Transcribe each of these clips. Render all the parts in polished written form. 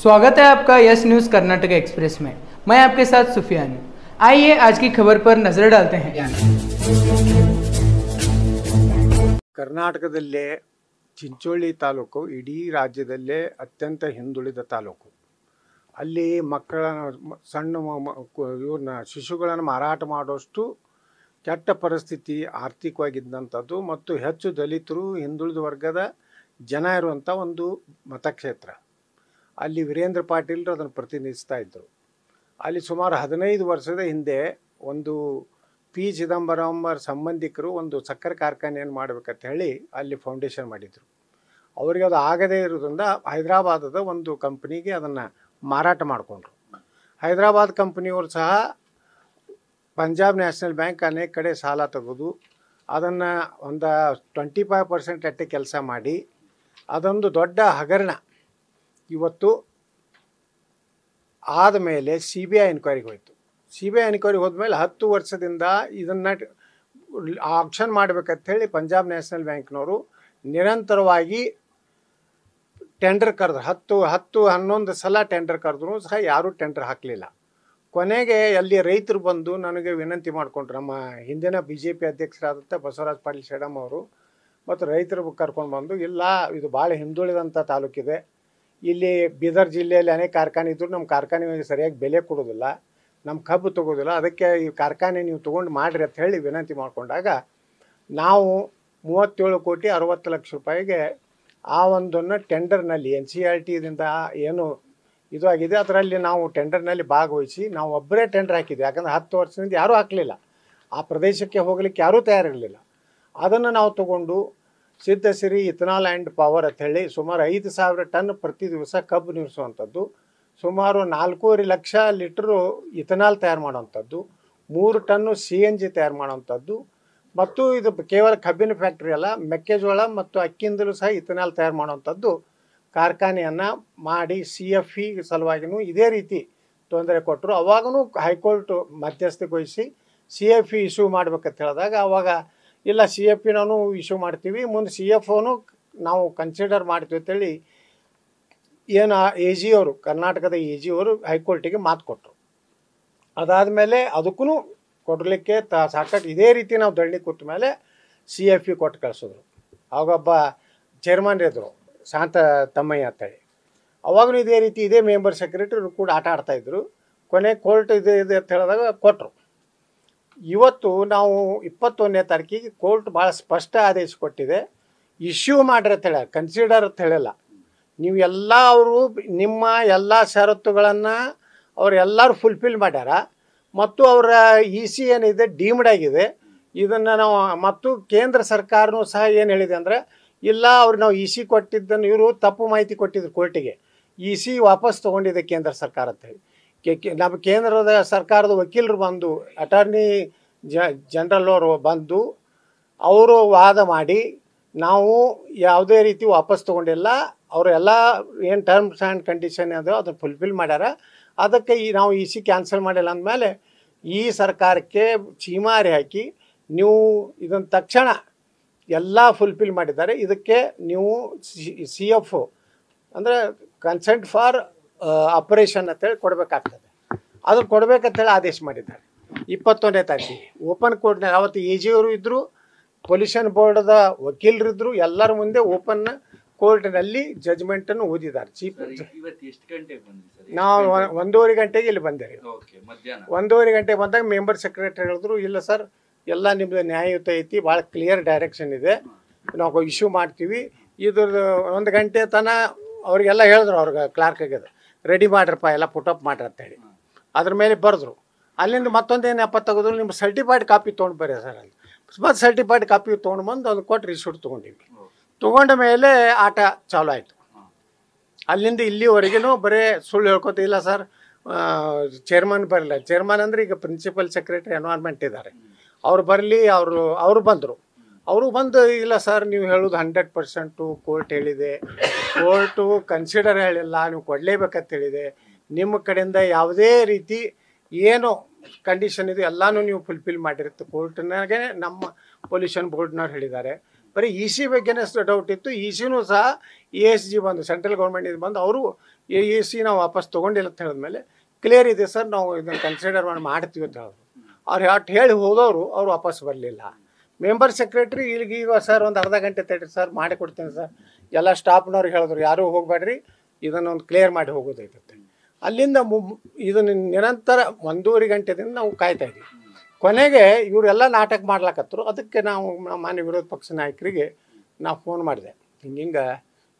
स्वागत है आपका यस न्यूज़ कर्नाटक एक्सप्रेस में। मैं आपके साथ सुफियान हूं। आइए आज की खबर पर नजर डालते हैं। ಕರ್ನಾಟಕದಲ್ಲೇ ಚಿಂಚೋಳಿ ತಾಲೂಕು ಇಡೀ ರಾಜ್ಯದಲ್ಲೇ ಅತ್ಯಂತ ಹಿಂದುಳಿದ ತಾಲೂಕು. ಅಲ್ಲಿ ಮಕ್ಕಳ ಸಣ್ಣ ಇವ್ರನ್ನ ಶಿಶುಗಳನ್ನು ಮಾರಾಟ ಮಾಡೋಷ್ಟು ಕೆಟ್ಟ ಪರಿಸ್ಥಿತಿ ಆರ್ಥಿಕವಾಗಿದ್ದಂಥದ್ದು ಮತ್ತು ಹೆಚ್ಚು ದಲಿತರು ಹಿಂದುಳಿದ ವರ್ಗದ ಜನ ಇರುವಂಥ ಒಂದು ಮತಕ್ಷೇತ್ರ. ಅಲ್ಲಿ ವೀರೇಂದ್ರ ಪಾಟೀಲ್ರು ಅದನ್ನು ಪ್ರತಿನಿಧಿಸ್ತಾ ಇದ್ದರು. ಅಲ್ಲಿ ಸುಮಾರು 15 ವರ್ಷದ ಹಿಂದೆ ಒಂದು ಪಿ ಚಿದಂಬರಂ ಸಂಬಂಧಿಕರು ಒಂದು ಸಕ್ಕರೆ ಕಾರ್ಖಾನೆಯನ್ನು ಮಾಡಬೇಕಂತ ಹೇಳಿ ಅಲ್ಲಿ ಫೌಂಡೇಶನ್ ಮಾಡಿದರು. ಅವರಿಗೆ ಅದು ಆಗದೇ ಇರೋದ್ರಿಂದ ಹೈದರಾಬಾದದ ಒಂದು ಕಂಪ್ನಿಗೆ ಅದನ್ನು ಮಾರಾಟ ಮಾಡಿಕೊಂಡ್ರು. ಹೈದರಾಬಾದ್ ಕಂಪ್ನಿಯವರು ಸಹ ಪಂಜಾಬ್ ನ್ಯಾಷನಲ್ ಬ್ಯಾಂಕ್ ಅನೇಕ ಕಡೆ ಸಾಲ ತೆಗೆದು ಅದನ್ನು ಒಂದು 25% ಅಟ್ಟೆ ಕೆಲಸ ಮಾಡಿ ಅದೊಂದು ದೊಡ್ಡ ಹಗರಣ ಇವತ್ತು ಆದಮೇಲೆ CBI ಎನ್ಕ್ವೈರಿಗೆ ಹೋಯಿತು. CBI ಎನ್ಕ್ವೈರಿಗೆ ಹೋದ್ಮೇಲೆ 10 ವರ್ಷದಿಂದ ಇದನ್ನು ಆಕ್ಷನ್ ಮಾಡಬೇಕಂತ ಹೇಳಿ ಪಂಜಾಬ್ ನ್ಯಾಷನಲ್ ಬ್ಯಾಂಕ್ನವರು ನಿರಂತರವಾಗಿ ಟೆಂಡರ್ ಕರೆದ್ರು. 11 ಸಲ ಟೆಂಡರ್ ಕರೆದ್ರು ಸಹ ಯಾರೂ ಟೆಂಡರ್ ಹಾಕಲಿಲ್ಲ. ಕೊನೆಗೆ ಅಲ್ಲಿ ರೈತರು ಬಂದು ನನಗೆ ವಿನಂತಿ ಮಾಡಿಕೊಂಡ್ರು. ನಮ್ಮ ಹಿಂದಿನ BJP ಅಧ್ಯಕ್ಷರಾದಂಥ ಬಸವರಾಜ ಪಾಟೀಲ್ ಶೆಡಮ್ ಅವರು ಮತ್ತು ರೈತರು ಕರ್ಕೊಂಡು ಬಂದು, ಇಲ್ಲ ಇದು ಭಾಳ ಹಿಂದುಳಿದಂಥ ತಾಲೂಕಿದೆ, ಇಲ್ಲಿ ಬೀದರ್ ಜಿಲ್ಲೆಯಲ್ಲಿ ಅನೇಕ ಕಾರ್ಖಾನೆ ಇದ್ದರೂ ನಮ್ಮ ಕಾರ್ಖಾನೆಗೆ ಸರಿಯಾಗಿ ಬೆಲೆ ಕೊಡೋದಿಲ್ಲ, ನಮ್ಮ ಕಬ್ಬು ತೊಗೋದಿಲ್ಲ, ಅದಕ್ಕೆ ಈ ಕಾರ್ಖಾನೆ ನೀವು ತೊಗೊಂಡು ಮಾಡಿರಿ ಅಂತ ಹೇಳಿ ವಿನಂತಿ ಮಾಡಿಕೊಂಡಾಗ ನಾವು 37 ಕೋಟಿ 60 ಲಕ್ಷ ರೂಪಾಯಿಗೆ ಆ ಒಂದನ್ನು ಟೆಂಡರ್ನಲ್ಲಿ NCLTದಿಂದ ಏನು ಇದು ಆಗಿದೆ ಅದರಲ್ಲಿ ನಾವು ಟೆಂಡರ್ನಲ್ಲಿ ಭಾಗವಹಿಸಿ ನಾವು ಒಬ್ಬರೇ ಟೆಂಡರ್ ಹಾಕಿದ್ವಿ. ಯಾಕಂದರೆ 10 ವರ್ಷದಿಂದ ಯಾರೂ ಹಾಕಲಿಲ್ಲ, ಆ ಪ್ರದೇಶಕ್ಕೆ ಹೋಗಲಿಕ್ಕೆ ಯಾರೂ ತಯಾರಿರಲಿಲ್ಲ. ಅದನ್ನು ನಾವು ತಗೊಂಡು ಸಿದ್ಧಸಿರಿ ಇಥನಾಲ್ ಆ್ಯಂಡ್ ಪವರ್ ಅಂತ ಹೇಳಿ ಸುಮಾರು 5,000 ಟನ್ ಪ್ರತಿ ದಿವಸ ಕಬ್ಬು ನಿಲ್ಲಿಸುವಂಥದ್ದು, ಸುಮಾರು 4.5 ಲಕ್ಷ ಲೀಟ್ರು ಇಥನಾಲ್ ತಯಾರು ಮಾಡೋವಂಥದ್ದು, 3 ಟನ್ನು CNG ತಯಾರು ಮಾಡೋವಂಥದ್ದು, ಮತ್ತು ಇದು ಕೇವಲ ಕಬ್ಬಿನ ಫ್ಯಾಕ್ಟ್ರಿ ಅಲ್ಲ, ಮೆಕ್ಕೆಜೋಳ ಮತ್ತು ಅಕ್ಕಿಯಿಂದಲೂ ಸಹ ಇಥನಾಲ್ ತಯಾರು ಮಾಡೋವಂಥದ್ದು ಕಾರ್ಖಾನೆಯನ್ನು ಮಾಡಿ CFE ಸಲುವಾಗಿಯೂ ಇದೇ ರೀತಿ ತೊಂದರೆ ಕೊಟ್ಟರು. ಅವಾಗೂ ಹೈಕೋರ್ಟ್ ಮಧ್ಯಸ್ಥಿಕೆ ವಹಿಸಿ CFE ಇಶ್ಯೂ ಮಾಡ್ಬೇಕಂತ ಹೇಳಿದಾಗ ಅವಾಗ ಇಲ್ಲ, CFE ನಾವು ಇಶ್ಯೂ ಮಾಡ್ತೀವಿ, ಮುಂದೆ CFOನು ನಾವು ಕನ್ಸಿಡರ್ ಮಾಡ್ತೀವಿ ಅಂತೇಳಿ ಏನು AG ಅವರು, ಕರ್ನಾಟಕದ AG ಅವರು ಹೈಕೋರ್ಟಿಗೆ ಮಾತು ಕೊಟ್ಟರು. ಅದಾದಮೇಲೆ ಅದಕ್ಕೂ ಕೊಡಲಿಕ್ಕೆ ಸಾಕಷ್ಟು ಇದೇ ರೀತಿ ನಾವು ಧರಣಿ ಕೊಟ್ಟ ಮೇಲೆ CFE ಕೊಟ್ಟು ಕಳಿಸಿದ್ರು. ಆವಾಗೊಬ್ಬ ಚೇರ್ಮನ್ ಇದ್ದರು, ಶಾಂತ ತಮ್ಮಯ್ಯ ಅಂತೇಳಿ. ಅವಾಗೂ ಇದೇ ರೀತಿ ಇದೇ ಮೆಂಬರ್ ಸೆಕ್ರೆಟರಿ ಕೂಡ ಆಟ ಆಡ್ತಾಯಿದ್ರು. ಕೊನೆ ಕೋರ್ಟ್ ಇದೆ ಅಂತ ಹೇಳಿದಾಗ ಕೊಟ್ಟರು. ಇವತ್ತು ನಾವು 21ನೇ ತಾರೀಕಿಗೆ ಕೋರ್ಟ್ ಭಾಳ ಸ್ಪಷ್ಟ ಆದೇಶ ಕೊಟ್ಟಿದೆ, ಇಶ್ಯೂ ಮಾಡ್ರಿ ಅಂತ ಹೇಳ, ಕನ್ಸಿಡರ್ ಅಂತ ಹೇಳಿಲ್ಲ. ನೀವು ಎಲ್ಲ ಅವರು ನಿಮ್ಮ ಎಲ್ಲ ಷರತ್ತುಗಳನ್ನು ಅವರೆಲ್ಲರೂ ಫುಲ್ಫಿಲ್ ಮಾಡ್ಯಾರ ಮತ್ತು ಅವರ EC ಏನಿದೆ ಡೀಮ್ಡ್ ಆಗಿದೆ. ಇದನ್ನು ನಾವು ಮತ್ತು ಕೇಂದ್ರ ಸರ್ಕಾರನೂ ಸಹ ಏನು ಹೇಳಿದೆ ಅಂದರೆ, ಇಲ್ಲ ಅವ್ರು ನಾವು EC ಕೊಟ್ಟಿದ್ದನ್ನು ಇವರು ತಪ್ಪು ಮಾಹಿತಿ ಕೊಟ್ಟಿದ್ರು ಕೋರ್ಟಿಗೆ, EC ವಾಪಸ್ ತೊಗೊಂಡಿದೆ ಕೇಂದ್ರ ಸರ್ಕಾರ ಅಂತೇಳಿ. ನಮ್ಮ ಕೇಂದ್ರದ ಸರ್ಕಾರದ ವಕೀಲರು ಬಂದು ಅಟಾರ್ನಿ ಜನರಲ್ ಅವರು ಬಂದು ಅವರು ವಾದ ಮಾಡಿ ನಾವು ಯಾವುದೇ ರೀತಿ ವಾಪಸ್ ತೊಗೊಂಡಿಲ್ಲ, ಅವರು ಎಲ್ಲ ಏನು ಟರ್ಮ್ಸ್ ಆ್ಯಂಡ್ ಕಂಡೀಷನ್ ಅದೋ ಅದನ್ನು ಫುಲ್ಫಿಲ್ ಮಾಡ್ಯಾರ, ಅದಕ್ಕೆ ನಾವು EC ಕ್ಯಾನ್ಸಲ್ ಮಾಡಿಲ್ಲ ಅಂದಮೇಲೆ ಈ ಸರ್ಕಾರಕ್ಕೆ ಚೀಮಾರಿ ಹಾಕಿ ನೀವು ಇದನ್ನು ತಕ್ಷಣ ಎಲ್ಲ ಫುಲ್ಫಿಲ್ ಮಾಡಿದ್ದಾರೆ, ಇದಕ್ಕೆ ನೀವು CFO ಅಂದರೆ ಕನ್ಸೆಂಟ್ ಫಾರ್ ಆಪರೇಷನ್ ಅಂತೇಳಿ ಕೊಡಬೇಕಾಗ್ತದೆ, ಅದನ್ನು ಕೊಡಬೇಕಂತೇಳಿ ಆದೇಶ ಮಾಡಿದ್ದಾರೆ 21ನೇ ತಾರೀಕಿಗೆ. ಓಪನ್ ಕೋರ್ಟ್ನಲ್ಲಿ ಅವತ್ತು AG ಅವರು ಇದ್ದರು, ಪೊಲ್ಯೂಷನ್ ಬೋರ್ಡದ ವಕೀಲರಿದ್ದರು, ಎಲ್ಲರ ಮುಂದೆ ಓಪನ್ ಕೋರ್ಟ್ನಲ್ಲಿ ಜಜ್ಮೆಂಟನ್ನು ಓದಿದ್ದಾರೆ. ನಾವು 1:30 ಗಂಟೆಗೆ ಇಲ್ಲಿ ಬಂದೇವೆ. 1:30 ಗಂಟೆಗೆ ಬಂದಾಗ ಮೆಂಬರ್ ಸೆಕ್ರೆಟರಿ ಹೇಳಿದ್ರು, ಇಲ್ಲ ಸರ್ ಎಲ್ಲ ನಿಮ್ಮದು ನ್ಯಾಯಯುತ ಐತಿ, ಭಾಳ ಕ್ಲಿಯರ್ ಡೈರೆಕ್ಷನ್ ಇದೆ, ನಾವು ಇಶ್ಯೂ ಮಾಡ್ತೀವಿ. ಇದ್ರದ್ದು 1 ಗಂಟೆ ತನಕ ಅವ್ರಿಗೆಲ್ಲ ಹೇಳಿದ್ರು, ಅವ್ರಿಗೆ ಕ್ಲಾರ್ಕಿಗೆ ರೆಡಿ ಮಾಡ್ರಪ್ಪ ಎಲ್ಲ ಪುಟಪ್ ಮಾಡ್ರಿ ಅಂತೇಳಿ. ಅದ್ರ ಮೇಲೆ ಬರೆದ್ರು. ಅಲ್ಲಿಂದ ಮತ್ತೊಂದೇನು ನೆಪ ತೆಗೆದ್ರು, ನಿಮ್ಮ ಸರ್ಟಿಫೈಡ್ ಕಾಪಿ ತೊಗೊಂಡು ಬರ್ರಿ ಸರ್ ಅಲ್ಲಿ. ಮತ್ತು ಸರ್ಟಿಫೈಡ್ ಕಾಪಿ ತೊಗೊಂಡು ಬಂದು ಅದು ಕೊಟ್ಟು ರಿಸೀಟ್ ತೊಗೊಂಡಿವಿ. ತೊಗೊಂಡ ಮೇಲೆ ಆಟ ಚಾಲು ಆಯಿತು. ಅಲ್ಲಿಂದ ಇಲ್ಲಿವರೆಗೂ ಬರೀ ಸುಳ್ಳು ಹೇಳ್ಕೊತ, ಇಲ್ಲ ಸರ್ ಚೇರ್ಮನ್ ಬರಲಿಲ್ಲ. ಚೇರ್ಮನ್ ಅಂದರೆ ಈಗ ಪ್ರಿನ್ಸಿಪಲ್ ಸೆಕ್ರೆಟರಿ ಎನ್ವೈರ್ಮೆಂಟ್ ಇದ್ದಾರೆ, ಅವ್ರು ಬರಲಿ, ಅವರು ಬಂದರು. ಅವರು ಬಂದು, ಇಲ್ಲ ಸರ್ ನೀವು ಹೇಳೋದು 100% ಕೋರ್ಟ್ ಹೇಳಿದೆ, ಕೋರ್ಟು ಕನ್ಸಿಡರ್ ಹೇಳಿಲ್ಲ, ನೀವು ಕೊಡಲೇಬೇಕಂತ ಹೇಳಿದೆ, ನಿಮ್ಮ ಕಡೆಯಿಂದ ಯಾವುದೇ ರೀತಿ ಏನು ಕಂಡೀಷನ್ ಇದೆ ಎಲ್ಲನೂ ನೀವು ಫುಲ್ಫಿಲ್ ಮಾಡಿರುತ್ತೆ ಕೋರ್ಟ್ನಾಗೆ ನಮ್ಮ ಪೊಲ್ಯೂಷನ್ ಬೋರ್ಡ್ನವ್ರು ಹೇಳಿದ್ದಾರೆ. ಬರೀ ಇ ಸಿ ಬಗ್ಗೆನೇ ಡೌಟ್ ಇತ್ತು. ಇ ಸಿನೂ ಸಹ ESG ಬಂದು ಸೆಂಟ್ರಲ್ ಗೌರ್ಮೆಂಟಿಂದ ಬಂದು ಅವರು ಇ ಸಿ ನಾವು ವಾಪಸ್ ತೊಗೊಂಡಿಲ್ಲ ಅಂತ ಹೇಳಿದ್ಮೇಲೆ ಕ್ಲಿಯರ್ ಇದೆ ಸರ್, ನಾವು ಇದನ್ನು ಕನ್ಸಿಡರ್ ಮಾಡ್ತೀವಿ ಅಂತ ಹೇಳಿದ್ರು. ಅವ್ರು ಹೇಳಿ ಹೋದವರು ಅವ್ರು ವಾಪಸ್ ಬರಲಿಲ್ಲ. ಮೆಂಬರ್ ಸೆಕ್ರೆಟ್ರಿ ಈಗ ಸರ್ ಒಂದು ಅರ್ಧ ಗಂಟೆ ತಡ್ರಿ ಸರ್ ಮಾಡಿ ಕೊಡ್ತೀನಿ ಸರ್, ಎಲ್ಲ ಸ್ಟಾಫ್ನವ್ರಿಗೆ ಹೇಳಿದ್ರು ಯಾರೂ ಹೋಗಬೇಡ್ರಿ, ಇದನ್ನೊಂದು ಕ್ಲಿಯರ್ ಮಾಡಿ ಹೋಗೋದೈತೆ. ಅಲ್ಲಿಂದ ಇದನ್ನು ನಿರಂತರ 1.5 ಗಂಟೆದಿಂದ ನಾವು ಕಾಯ್ತಾ ಇದ್ವಿ. ಕೊನೆಗೆ ಇವರೆಲ್ಲ ನಾಟಕ ಮಾಡ್ಲಾಕತ್ತರು. ಅದಕ್ಕೆ ನಾವು ಮಾನ್ಯ ವಿರೋಧ ಪಕ್ಷ ನಾಯಕರಿಗೆ ನಾವು ಫೋನ್ ಮಾಡಿದೆ, ಹಿಂಗೆ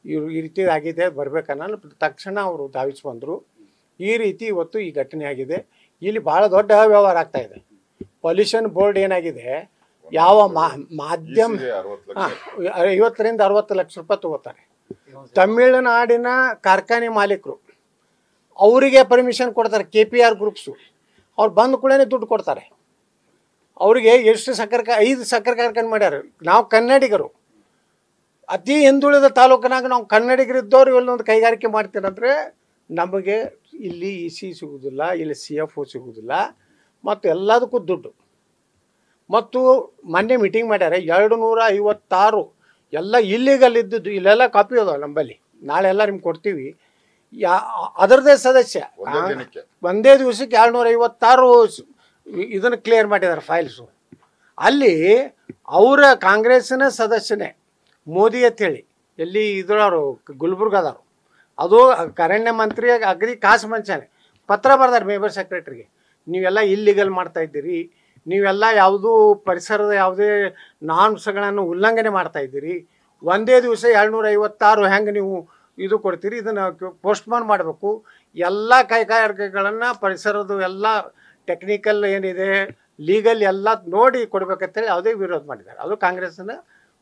ಇವರು ಈ ರೀತಿ ಆಗಿದೆ ಬರ್ಬೇಕನ್ನ ತಕ್ಷಣ ಅವರು ಧಾವಿಸಿ ಬಂದರು. ಈ ರೀತಿ ಇವತ್ತು ಈ ಘಟನೆ ಆಗಿದೆ. ಇಲ್ಲಿ ಭಾಳ ದೊಡ್ಡ ವ್ಯವಹಾರ ಆಗ್ತಾಯಿದೆ. ಪೊಲ್ಯೂಷನ್ ಬೋರ್ಡ್ ಏನಾಗಿದೆ, ಯಾವ ಮಾಧ್ಯಮ 50 ರಿಂದ 60 ಲಕ್ಷ ರೂಪಾಯಿ ತಗೋತಾರೆ. ತಮಿಳುನಾಡಿನ ಕಾರ್ಖಾನೆ ಮಾಲೀಕರು ಅವರಿಗೆ ಪರ್ಮಿಷನ್ ಕೊಡ್ತಾರೆ. KPR ಗ್ರೂಪ್ಸು ಅವ್ರು ಬಂದ ಕೂಡ ದುಡ್ಡು ಕೊಡ್ತಾರೆ. ಅವರಿಗೆ ಎಷ್ಟು 5 ಸಕ್ಕರೆ ಕಾರ್ಖಾನೆ ಮಾಡ್ಯಾರ. ನಾವು ಕನ್ನಡಿಗರು, ಅತಿ ಹಿಂದುಳಿದ ತಾಲೂಕಿನಾಗ ನಾವು ಕನ್ನಡಿಗರಿದ್ದವ್ರು ಇಲ್ಲೊಂದು ಕೈಗಾರಿಕೆ ಮಾಡ್ತೀರಂದರೆ ನಮಗೆ ಇಲ್ಲಿ EC ಸಿಗೋದಿಲ್ಲ, ಇಲ್ಲಿ CFO ಸಿಗೋದಿಲ್ಲ, ಮತ್ತು ಎಲ್ಲದಕ್ಕೂ ದುಡ್ಡು. ಮತ್ತು ಮೊನ್ನೆ ಮೀಟಿಂಗ್ ಮಾಡ್ಯಾರ 256 ಎಲ್ಲ ಇಲ್ಲಿಗಲ್ ಇದ್ದದ್ದು. ಇಲ್ಲೆಲ್ಲ ಕಾಪಿ ಅದಾವ ನಮ್ಮಲ್ಲಿ, ನಾಳೆ ಎಲ್ಲ ನಿಮ್ಗೆ ಕೊಡ್ತೀವಿ. ಅದರದೇ ಸದಸ್ಯ ಒಂದೇ ದಿವಸಕ್ಕೆ 256 ಇದನ್ನು ಕ್ಲಿಯರ್ ಮಾಡಿದ್ದಾರೆ ಫೈಲ್ಸು. ಅಲ್ಲಿ ಅವರ ಕಾಂಗ್ರೆಸ್ಸಿನ ಸದಸ್ಯನೇ ಮೋದಿ ಅಂತೇಳಿ ಎಲ್ಲಿ ಇದ್ರವರು ಗುಲ್ಬರ್ಗದವರು, ಅದು ಅರಣ್ಯ ಮಂತ್ರಿ ಅಗ್ರಿ ಕಾಸು ಮಂಚಾನೆ ಪತ್ರ ಬರ್ದಾರೆ ಮೆಂಬರ್ ಸೆಕ್ರೆಟ್ರಿಗೆ, ನೀವೆಲ್ಲ ಇಲ್ಲಿಗಲ್ ಮಾಡ್ತಾಯಿದ್ದೀರಿ, ನೀವೆಲ್ಲ ಯಾವುದೂ ಪರಿಸರದ ಯಾವುದೇ ನಾರ್ಮ್ಸ್ಗಳನ್ನು ಉಲ್ಲಂಘನೆ ಮಾಡ್ತಾಯಿದ್ದೀರಿ, ಒಂದೇ ದಿವಸ 256 ಹೆಂಗೆ ನೀವು ಇದು ಕೊಡ್ತೀರಿ, ಇದನ್ನು ಪೋಸ್ಟ್ಮಾನ್ ಮಾಡಬೇಕು, ಎಲ್ಲ ಕೈಗಾರಿಕೆಗಳನ್ನು ಪರಿಸರದ ಎಲ್ಲ ಟೆಕ್ನಿಕಲ್ ಏನಿದೆ ಲೀಗಲ್ ಎಲ್ಲ ನೋಡಿ ಕೊಡ್ಬೇಕಂತೇಳಿ ಯಾವುದೇ ವಿರೋಧ ಮಾಡಿದ್ದಾರೆ. ಅದು ಕಾಂಗ್ರೆಸ್ಸಿನ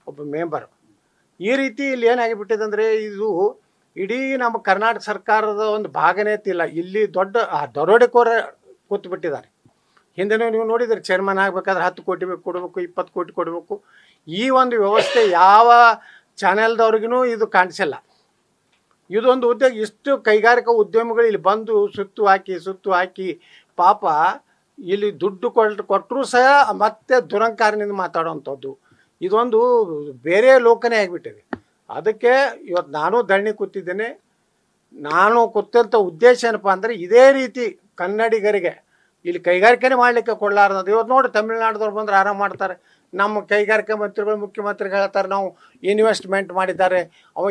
ಒಬ್ಬ ಮೆಂಬರು. ಈ ರೀತಿ ಇಲ್ಲಿ ಏನಾಗಿಬಿಟ್ಟಿದೆ ಅಂದರೆ, ಇದು ಇಡೀ ನಮ್ಮ ಕರ್ನಾಟಕ ಸರ್ಕಾರದ ಒಂದು ಭಾಗನೇ ತಿಲ್ಲ. ಇಲ್ಲಿ ದೊಡ್ಡ ದರೋಡೆಕೋರ ಕೂತ್ಬಿಟ್ಟಿದ್ದಾರೆ. ಹಿಂದೆನೂ ನೀವು ನೋಡಿದರೆ ಚೇರ್ಮನ್ ಆಗಬೇಕಾದ್ರೆ 10 ಕೋಟಿ ಕೊಡಬೇಕು, 20 ಕೋಟಿ ಕೊಡಬೇಕು. ಈ ಒಂದು ವ್ಯವಸ್ಥೆ ಯಾವ ಚಾನೆಲ್ದವ್ರಿಗೂ ಇದು ಕಾಣಿಸಿಲ್ಲ. ಇದೊಂದು ಉದ್ಯೋಗ, ಇಷ್ಟು ಕೈಗಾರಿಕಾ ಉದ್ಯಮಿಗಳು ಇಲ್ಲಿ ಬಂದು ಸುತ್ತು ಹಾಕಿ ಪಾಪ ಇಲ್ಲಿ ದುಡ್ಡು ಕೊಟ್ಟರೂ ಸಹ ಮತ್ತೆ ದುರಂಕಾರನಿಂದ ಮಾತಾಡೋವಂಥದ್ದು. ಇದೊಂದು ಬೇರೆ ಲೋಕನೇ ಆಗಿಬಿಟ್ಟಿದೆ. ಅದಕ್ಕೆ ಇವತ್ತು ನಾನು ಧರಣಿ ಕೂತಿದ್ದೇನೆ. ನಾನು ಕೂತಂಥ ಉದ್ದೇಶ ಏನಪ್ಪ ಅಂದರೆ, ಇದೇ ರೀತಿ ಕನ್ನಡಿಗರಿಗೆ ಇಲ್ಲಿ ಕೈಗಾರಿಕೆನೇ ಮಾಡಲಿಕ್ಕೆ ಕೊಡಲಾರ್ದು. ಇವತ್ತು ನೋಡಿ ತಮಿಳ್ನಾಡ್ದವ್ರು ಬಂದ್ರೆ ಆರಾಮ ಮಾಡ್ತಾರೆ. ನಮ್ಮ ಕೈಗಾರಿಕಾ ಮಂತ್ರಿಗಳು ಮುಖ್ಯಮಂತ್ರಿಗಳು ಹೇಳ್ತಾರೆ, ನಾವು ಇನ್ವೆಸ್ಟ್ಮೆಂಟ್ ಮಾಡಿದ್ದಾರೆ, ಅವ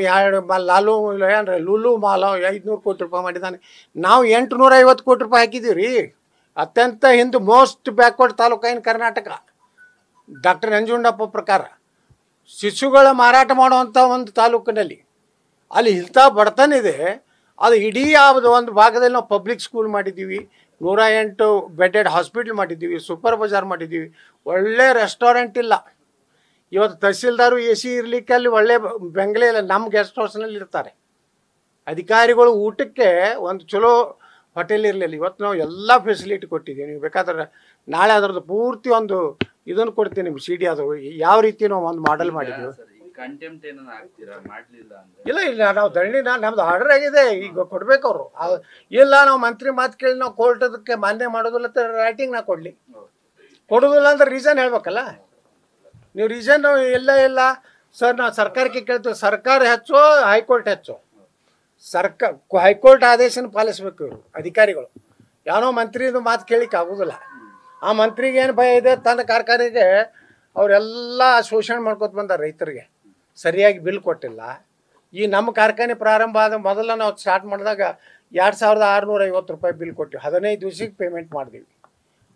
ಲೂಲು ಮಾಲ್ 500 ಕೋಟಿ ರೂಪಾಯಿ ಮಾಡಿದ್ದಾನೆ. ನಾವು 850 ಕೋಟಿ ರೂಪಾಯಿ ಹಾಕಿದ್ದೀವಿ ರೀ. ಅತ್ಯಂತ ಹಿಂದೆ ಮೋಸ್ಟ್ ಬ್ಯಾಕ್ವರ್ಡ್ ತಾಲೂಕು ಏನು ಕರ್ನಾಟಕ. ಡಾಕ್ಟರ್ ನಂಜುಂಡಪ್ಪ ಪ್ರಕಾರ ಶಿಶುಗಳ ಮಾರಾಟ ಮಾಡುವಂಥ ಒಂದು ತಾಲೂಕಿನಲ್ಲಿ ಅಲ್ಲಿ ಇಂಥ ಬಡತನ ಇದೆ. ಅದು ಇಡೀ ಒಂದು ಭಾಗದಲ್ಲಿ ನಾವು ಪಬ್ಲಿಕ್ ಸ್ಕೂಲ್ ಮಾಡಿದ್ದೀವಿ, 108 ಬೆಡ್ಡೆಡ್ ಹಾಸ್ಪಿಟ್ಲ್ ಮಾಡಿದ್ದೀವಿ, ಸೂಪರ್ ಬಜಾರ್ ಮಾಡಿದ್ದೀವಿ, ಒಳ್ಳೆ ರೆಸ್ಟೋರೆಂಟ್ ಇಲ್ಲ. ಇವತ್ತು ತಹಸೀಲ್ದಾರು AC ಇರಲಿಕ್ಕೆ ಅಲ್ಲಿ ಒಳ್ಳೆ ಬೆಂಗಲೆ ಇಲ್ಲ, ನಮ್ಮ ಗೆಸ್ಟ್ ಹೌಸ್ನಲ್ಲಿ ಇರ್ತಾರೆ. ಅಧಿಕಾರಿಗಳು ಊಟಕ್ಕೆ ಒಂದು ಚಲೋ ಹೋಟೆಲ್ ಇರಲಿಲ್ಲ. ಇವತ್ತು ನಾವು ಎಲ್ಲ ಫೆಸಿಲಿಟಿ ಕೊಟ್ಟಿದ್ದೀವಿ. ನೀವು ಬೇಕಾದ್ರೆ ನಾಳೆ ಅದರದ್ದು ಪೂರ್ತಿ ಒಂದು ಇದನ್ನು ಕೊಡ್ತೀನಿ ನಿಮ್ಗೆ CD. ಅದು ಯಾವ ರೀತಿ ನಾವು ಒಂದು ಮಾಡೆಲ್ ಮಾಡಿದ್ದೀವಿ. ಇಲ್ಲ ನಾವು ಧರಣಿ ನಮ್ದು ಆರ್ಡರ್ ಆಗಿದೆ, ಈಗ ಕೊಡ್ಬೇಕು ಅವರು. ಇಲ್ಲ ನಾವು ಮಂತ್ರಿ ಮಾತು ಕೇಳಿ ನಾವು ಕೋರ್ಟ್ ಅದಕ್ಕೆ ಮಾನ್ಯ ಮಾಡೋದಿಲ್ಲ ಅಂತ ರೈಟಿಂಗ್ ನಾ ಕೊಡೋದಿಲ್ಲ ಅಂದ್ರೆ ರೀಸನ್ ಹೇಳ್ಬೇಕಲ್ಲ. ನೀವು ರೀಸನ್ ಇಲ್ಲ ಸರ್ ನಾವು ಸರ್ಕಾರಕ್ಕೆ ಕೇಳ್ತೀವಿ. ಸರ್ಕಾರ ಹೆಚ್ಚೋ ಹೈಕೋರ್ಟ್ ಹೆಚ್ಚೋ? ಹೈಕೋರ್ಟ್ ಆದೇಶನ ಪಾಲಿಸ್ಬೇಕು ಇವರು ಅಧಿಕಾರಿಗಳು. ಯಾರೋ ಮಂತ್ರಿದು ಮಾತು ಕೇಳಿಕ್ಕೆ ಆಗೋದಿಲ್ಲ. ಆ ಮಂತ್ರಿಗೆ ಏನು ಭಯ ಇದೆ, ತನ್ನ ಕಾರ್ಖಾನೆಗೆ ಅವರೆಲ್ಲ ಶೋಷಣೆ ಮಾಡ್ಕೊತ ಬಂದಾರೆ. ರೈತರಿಗೆ ಸರಿಯಾಗಿ ಬಿಲ್ ಕೊಟ್ಟಿಲ್ಲ. ಈ ನಮ್ಮ ಕಾರ್ಖಾನೆ ಪ್ರಾರಂಭ ಆದ ಮೊದಲ ನಾವು ಸ್ಟಾರ್ಟ್ ಮಾಡಿದಾಗ 2650 ರೂಪಾಯಿ ಬಿಲ್ ಕೊಟ್ಟಿವಿ. 15 ದಿವಸಕ್ಕೆ ಪೇಮೆಂಟ್ ಮಾಡಿದ್ವಿ.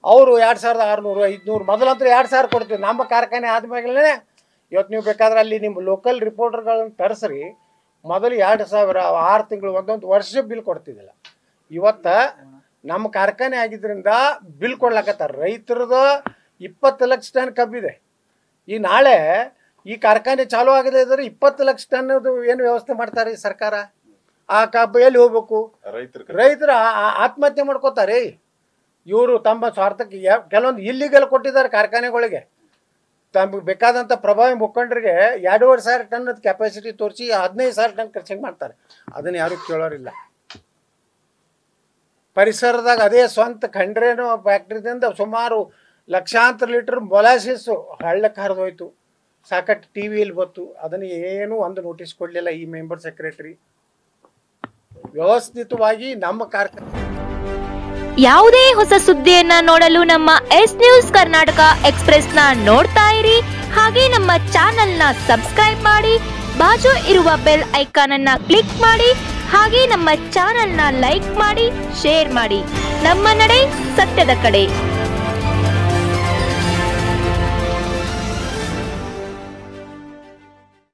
ಅವರು 2600, 500, ಮೊದಲಂತೂ 2000 ಕೊಡ್ತೀವಿ. ನಮ್ಮ ಕಾರ್ಖಾನೆ ಆದಮೇಲೆ ಇವತ್ತು ನೀವು ಬೇಕಾದ್ರೆ ಅಲ್ಲಿ ನಿಮ್ಮ ಲೋಕಲ್ ರಿಪೋರ್ಟರ್ಗಳನ್ನು ತರಿಸ್ರಿ. ಮೊದಲು 2000 6 ತಿಂಗಳು ಒಂದೊಂದು ವರ್ಷ ಬಿಲ್ ಕೊಡ್ತಿದ್ದಿಲ್ಲ. ಇವತ್ತು ನಮ್ಮ ಕಾರ್ಖಾನೆ ಆಗಿದ್ದರಿಂದ ಬಿಲ್ ಕೊಡ್ಲಾಕತ್ತಾರೆ. ರೈತರದ್ದು 20 ಲಕ್ಷ ಟನ್ ಕಬ್ಬಿದೆ. ಈ ನಾಳೆ ಈ ಕಾರ್ಖಾನೆ ಚಾಲೂ ಆಗದೆ ಇದ್ರೆ 20 ಲಕ್ಷ ಟನ್ನದು ಏನು ವ್ಯವಸ್ಥೆ ಮಾಡ್ತಾರೆ ಸರ್ಕಾರ? ಆ ಕಬ್ಬು ಎಲ್ಲಿ ಹೋಗ್ಬೇಕು? ರೈತರು ಆತ್ಮಹತ್ಯೆ ಮಾಡ್ಕೋತಾರೆ. ಇವರು ತಮ್ಮ ಸ್ವಾರ್ಥಕ್ಕೆ ಕೆಲವೊಂದು ಇಲ್ಲಿಗೆಲ್ಲ ಕೊಟ್ಟಿದ್ದಾರೆ ಕಾರ್ಖಾನೆಗಳಿಗೆ. ತಮಗೆ ಬೇಕಾದಂಥ ಪ್ರಭಾವಿ ಮುಖಂಡರಿಗೆ 2500 ಟನ್ನದ ಕೆಪಾಸಿಟಿ ತೋರಿಸಿ 15,000 ಟನ್ ಖರ್ಚಿಗೆ ಮಾಡ್ತಾರೆ. ಅದನ್ನು ಯಾರು ಕೇಳೋರಿಲ್ಲ. ಪರಿಸರದಾಗ ಅದೇ ಸ್ವಂತ ಖಂಡ್ರೇನೋ ಫ್ಯಾಕ್ಟ್ರಿದಿಂದ ಸುಮಾರು ಲಕ್ಷಾಂತರ ಲೀಟರ್ ಮೊಲಾಸಿಸ್ಸು ಹಳ್ಳಕ್ಕೆ ಹರಿದೋಯ್ತು. ಸಾಕಷ್ಟು ಟಿ ವಿಯಲ್ಲಿ ಬಂತು, ಅದನ್ನು ಏನೂ ಒಂದು ನೋಟಿಸ್ ಕೊಡಲಿಲ್ಲ ಈ ಮೆಂಬರ್ ಸೆಕ್ರೆಟರಿ. ವ್ಯವಸ್ಥಿತವಾಗಿ ನಮ್ಮ ಕಾರ್ಯಕ್ರಮ ಯಾವುದೇ ಹೊಸ ಸುದ್ದಿಯನ್ನ ನೋಡಲು ನಮ್ಮ ಎಸ್ ನ್ಯೂಸ್ ಕರ್ನಾಟಕ ಎಕ್ಸ್‌ಪ್ರೆಸ್ನ ನೋಡ್ತಾ ಇರಿ. ಹಾಗೆ ನಮ್ಮ ಚಾನೆಲ್ನ ಸಬ್ಸ್ಕ್ರೈಬ್ ಮಾಡಿ, ಬಾಜು ಇರುವ ಬೆಲ್ ಐಕಾನ್ ಅನ್ನ ಕ್ಲಿಕ್ ಮಾಡಿ. ಹಾಗೆ ನಮ್ಮ ಚಾನೆಲ್ನ ಲೈಕ್ ಮಾಡಿ, ಶೇರ್ ಮಾಡಿ. ನಮ್ಮ ನಡೆ ಸತ್ಯದ ಕಡೆ.